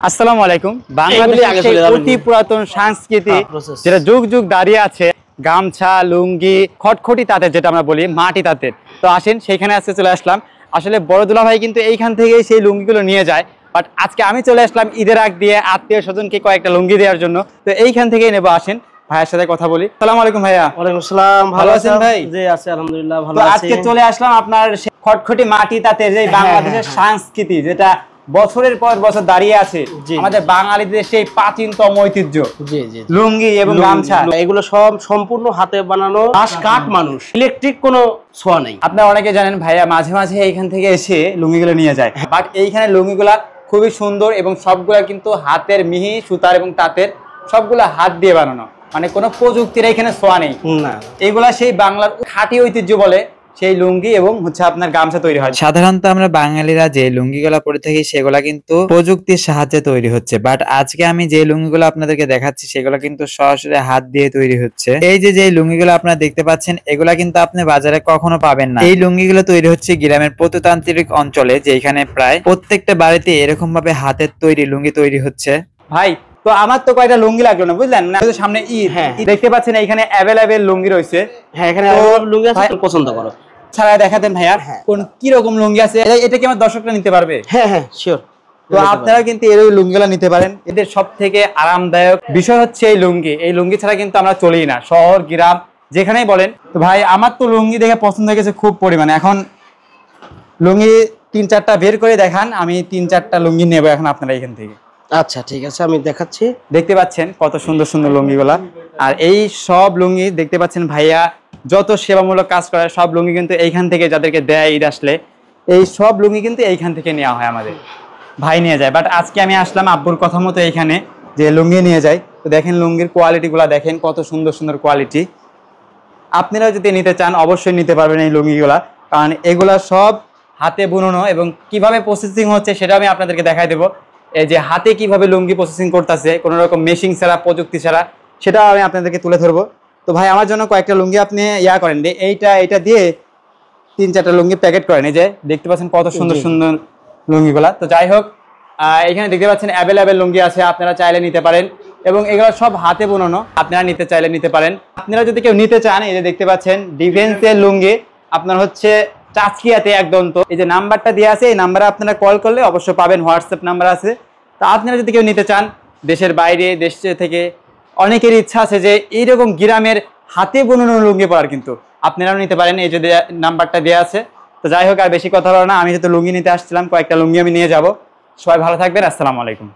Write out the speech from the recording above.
আসসালামু আলাইকুম। বাংলাদেশের সেই অতি পুরাতন সংস্কৃতি যেটা যুগ যুগ দাঁড়িয়ে আছে, গামছা, লুঙ্গি, খটখটি তাঁতের যেটা আমরা বলি, মাটি তাঁতের। তো আসেন সেইখানে আজকে চলে আসলাম। আসলে বড় দুলা ভাই কিন্তু এইখান থেকেই সেই লুঙ্গিগুলো নিয়ে যায়, বাট আজকে আমি চলে আসলাম ঈদের আগ দিয়ে আত্মীয় স্বজনকে কয়েকটা লুঙ্গি দেওয়ার জন্য। তো এইখান থেকেই নেবো, আসেন ভাইয়ের সাথে কথা বলি। আসসালামু আলাইকুম ভাইয়া। ওয়ালাইকুম আসসালাম। ভালো আছেন ভাই? জি আছি আলহামদুলিল্লাহ ভালো আছি। আজকে চলে আসলাম আপনার খটখটি মাটি তাঁতের যে বাংলাদেশের সংস্কৃতি যেটা বছরের পর বছর দাঁড়িয়ে আছে, আমাদের বাঙালিদের সেই প্রাচীনতম ঐতিহ্য। জি জি, লুঙ্গি এবং গামছা এগুলো সব সম্পূর্ণ হাতে বানানো, কাঠ মানুষ, ইলেকট্রিক কোনো ছোঁয়া নেই। আপনারা অনেকে জানেন ভাইয়া মাঝে মাঝে এইখান থেকে এসে লুঙ্গিগুলো নিয়ে যায়, বাট এইখানে লুঙ্গিগুলা খুবই সুন্দর এবং সবগুলা কিন্তু হাতের মিহি সুতার এবং তাঁতের, সবগুলা হাত দিয়ে বানানো, মানে কোনো প্রযুক্তির এখানে ছোঁয়া নেই না। এগুলা সেই বাংলার খাঁটি ঐতিহ্য বলে সেই লুঙ্গি এবং হচ্ছে আপনার গামছা তৈরি হয়। সাধারণত আমরা বাঙালিরা যে লুঙ্গিগুলা পরে থাকি সেগুলা কিন্তু প্রযুক্তির সাহায্যে তৈরি হচ্ছে, বাট আজকে আমি যে লুঙ্গিগুলো আপনাদেরকে দেখাচ্ছি সেগুলো কিন্তু সরাসরি হাত দিয়ে তৈরি হচ্ছে। এই যে লুঙ্গিগুলো আপনারা দেখতে পাচ্ছেন এগুলা কিন্তু আপনি বাজারে কখনো পাবেন না। এই লুঙ্গিগুলো তৈরি হচ্ছে গ্রামের প্রত্নতান্ত্রিক অঞ্চলে, যেখানে প্রায় প্রত্যেকটা বাড়িতে এরকম ভাবে হাতের তৈরি লুঙ্গি তৈরি হচ্ছে। ভাই তো আমার তো কয়টা লুঙ্গি লাগলো না, বুঝলেন না? সামনে ঈদ, দেখতে পাচ্ছেন এইখানে অ্যাভেলেবেল লুঙ্গি রয়েছে। হ্যাঁ, এখানে লুঙ্গি আছে, পছন্দ করো ছাড়া দেখাতেন ভাইয়া কোন কি রকম লুঙ্গি আছে, এটা কি আমার দর্শকরা নিতে পারবে? হ্যাঁ হ্যাঁ শিওর। তো আপনারা কিন্তু এই লুঙ্গিগুলো নিতে পারেন। এদের সব থেকে আরামদায়ক বিষয় হচ্ছে এই লুঙ্গি। এই লুঙ্গি ছাড়া কিন্তু আমরা চলি না, শহর গ্রাম যেখানেই বলেন। তো ভাই আমার তো লুঙ্গি দেখে পছন্দ হয়ে গেছে খুব পরিমাণে। এখন লুঙ্গি 3-4টা বের করে দেখান, আমি 3-4টা লুঙ্গি নেবো এখন আপনারা এখান থেকে। আচ্ছা ঠিক আছে, আমি দেখাচ্ছি। দেখতে পাচ্ছেন কত সুন্দর সুন্দর লুঙ্গিগুলা। আর এই সব লুঙ্গি দেখতে পাচ্ছেন ভাইয়া যত সেবামূলক কাজ করে সব লুঙ্গি কিন্তু এইখান থেকে যাদেরকে দেয় ঈদ আসলে, এই সব লুঙ্গি কিন্তু এইখান থেকে নেওয়া হয়, আমাদের ভাই নিয়ে যায়। বাট আজকে আমি আসলাম আব্বুর কথা মতো এইখানে যে লুঙ্গি নিয়ে যাই। তো দেখেন লুঙ্গির কোয়ালিটিগুলো দেখেন কত সুন্দর সুন্দর কোয়ালিটি। আপনারাও যদি নিতে চান অবশ্যই নিতে পারবেন এই লুঙ্গিগুলা, কারণ এগুলা সব হাতে বুননো এবং কিভাবে প্রসেসিং হচ্ছে সেটা আমি আপনাদেরকে দেখাই দেবো। এই যে হাতে কিভাবে লুঙ্গি প্রসেসিং করতেছে কোনো রকম মেশিন ছাড়া, প্রযুক্তি ছাড়া, সেটা আমি আপনাদেরকে তুলে ধরবো। তো ভাই আমার জন্য কয়েকটা লুঙ্গি আপনি করেন, এইটা দিয়ে 3-4টা লুঙ্গি প্যাকেট করেন। এই যে দেখতে পাচ্ছেন কত সুন্দর সুন্দর লুঙ্গিগুলা। তো যাই হোক, এখানে দেখতে পাচ্ছেন অ্যাভেলেবেল লুঙ্গি আছে, আপনারা চাইলে নিতে পারেন এবং এগুলো সব হাতে বোনানো, আপনারা নিতে চাইলে নিতে পারেন। আপনারা যদি কেউ নিতে চান, এই যে দেখতে পাচ্ছেন ডিফেন্সের লুঙ্গি, আপনার হচ্ছে চাচকিয়াতে একদম। তো এই যে নাম্বারটা দেওয়া আছে, এই নাম্বারে আপনারা কল করলে অবশ্যই পাবেন, হোয়াটসঅ্যাপ নাম্বার আছে। তো আপনারা যদি কেউ নিতে চান, দেশের বাইরে দেশ থেকে অনেকের ইচ্ছা আছে যে এইরকম গ্রামের হাতে বোনানো লুঙ্গি পরার, কিন্তু আপনারাও নিতে পারেন, এই যে নাম্বারটা দেওয়া আছে। তো যাই হোক, আর বেশি কথা হলো না, আমি যেহেতু লুঙ্গি নিতে আসছিলাম, কয়েকটা লুঙ্গি আমি নিয়ে যাব। সবাই ভালো থাকবেন, আসসালামু আলাইকুম।